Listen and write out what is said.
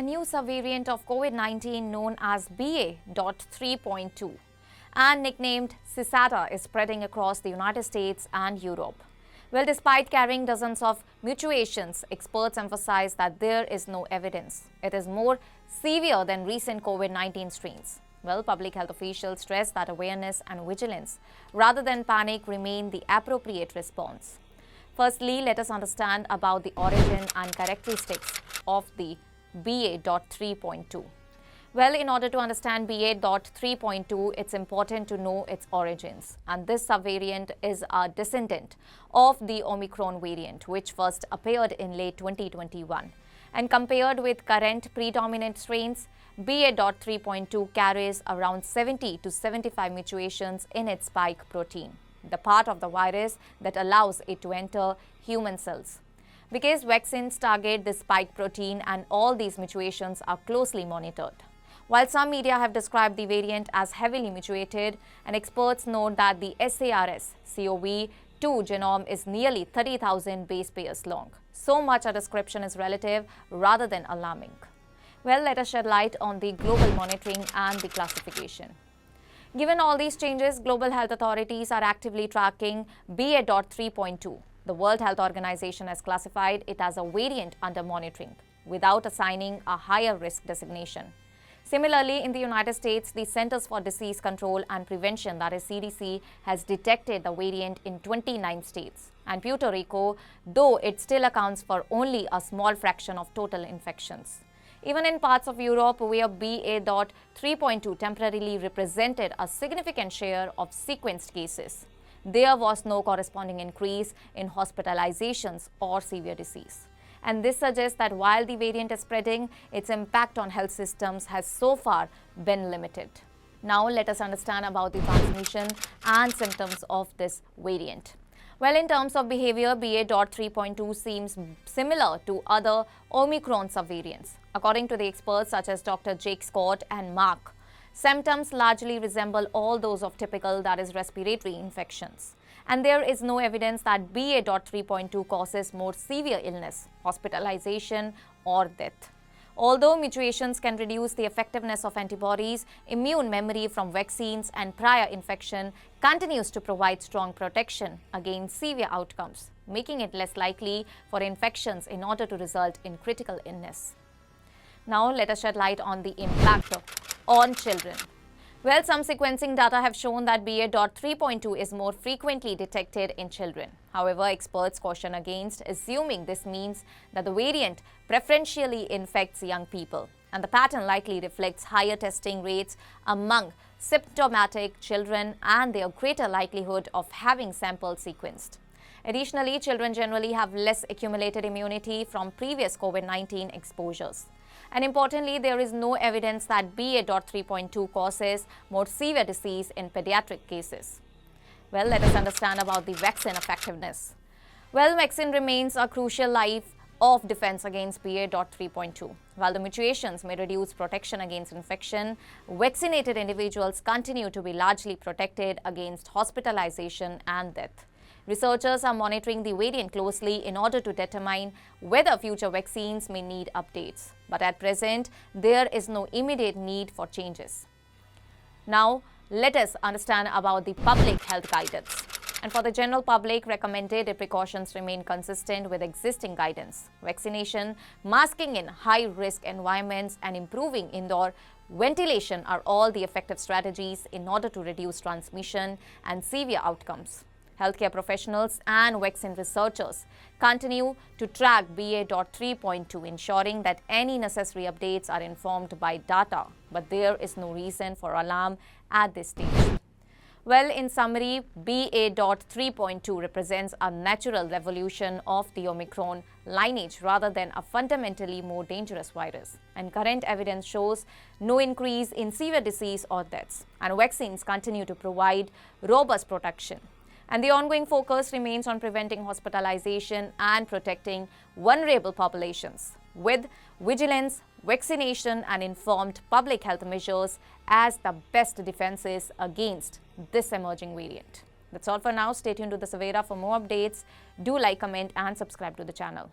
A new subvariant of COVID-19 known as BA.3.2 and nicknamed Savera is spreading across the United States and Europe. Well, despite carrying dozens of mutations, experts emphasize that there is no evidence. It is more severe than recent COVID-19 strains. Well, public health officials stress that awareness and vigilance, rather than panic, remain the appropriate response. Firstly, let us understand about the origin and characteristics of the BA.3.2. Well, in order to understand BA.3.2, it's important to know its origins. And this subvariant is a descendant of the Omicron variant, which first appeared in late 2021. And compared with current predominant strains, BA.3.2 carries around 70 to 75 mutations in its spike protein, the part of the virus that allows it to enter human cells. Because vaccines target this spike protein and all these mutations are closely monitored. While some media have described the variant as heavily mutated, and experts note that the SARS-CoV-2 genome is nearly 30,000 base pairs long. So much a description is relative rather than alarming. Well, let us shed light on the global monitoring and the classification. Given all these changes, global health authorities are actively tracking BA.3.2. The World Health Organization has classified it as a variant under monitoring, without assigning a higher risk designation. Similarly, in the United States, the Centers for Disease Control and Prevention, that is CDC, has detected the variant in 29 states. And Puerto Rico, though it still accounts for only a small fraction of total infections. Even in parts of Europe where BA.3.2 temporarily represented a significant share of sequenced cases, there was no corresponding increase in hospitalizations or severe disease. And this suggests that while the variant is spreading, its impact on health systems has so far been limited. Now let us understand about the transmission and symptoms of this variant. Well, in terms of behavior, BA.3.2 seems similar to other Omicron subvariants. According to the experts such as Dr. Jake Scott and Mark, symptoms largely resemble all those of typical, that is, respiratory infections. And there is no evidence that BA.3.2 causes more severe illness, hospitalization, or death. Although mutations can reduce the effectiveness of antibodies, immune memory from vaccines and prior infection continues to provide strong protection against severe outcomes, making it less likely for infections in order to result in critical illness. Now, let us shed light on the impact on children. Well, some sequencing data have shown that BA.3.2 is more frequently detected in children. However, experts caution against assuming this means that the variant preferentially infects young people, and the pattern likely reflects higher testing rates among symptomatic children and their greater likelihood of having samples sequenced. Additionally, children generally have less accumulated immunity from previous COVID-19 exposures. And importantly, there is no evidence that BA.3.2 causes more severe disease in pediatric cases. Well, let us understand about the vaccine effectiveness. Well, vaccine remains a crucial line of defense against BA.3.2. While the mutations may reduce protection against infection, vaccinated individuals continue to be largely protected against hospitalization and death. Researchers are monitoring the variant closely in order to determine whether future vaccines may need updates. But at present, there is no immediate need for changes. Now, let us understand about the public health guidance. And for the general public, recommended precautions remain consistent with existing guidance. Vaccination, masking in high-risk environments, and improving indoor ventilation are all the effective strategies in order to reduce transmission and severe outcomes. Healthcare professionals and vaccine researchers continue to track BA.3.2, ensuring that any necessary updates are informed by data, but there is no reason for alarm at this stage. Well, in summary, BA.3.2 represents a natural evolution of the Omicron lineage rather than a fundamentally more dangerous virus. And current evidence shows no increase in severe disease or deaths, and vaccines continue to provide robust protection. And the ongoing focus remains on preventing hospitalization and protecting vulnerable populations with vigilance, vaccination, and informed public health measures as the best defenses against this emerging variant. That's all for now. Stay tuned to the Savera for more updates. Do like, comment, and subscribe to the channel.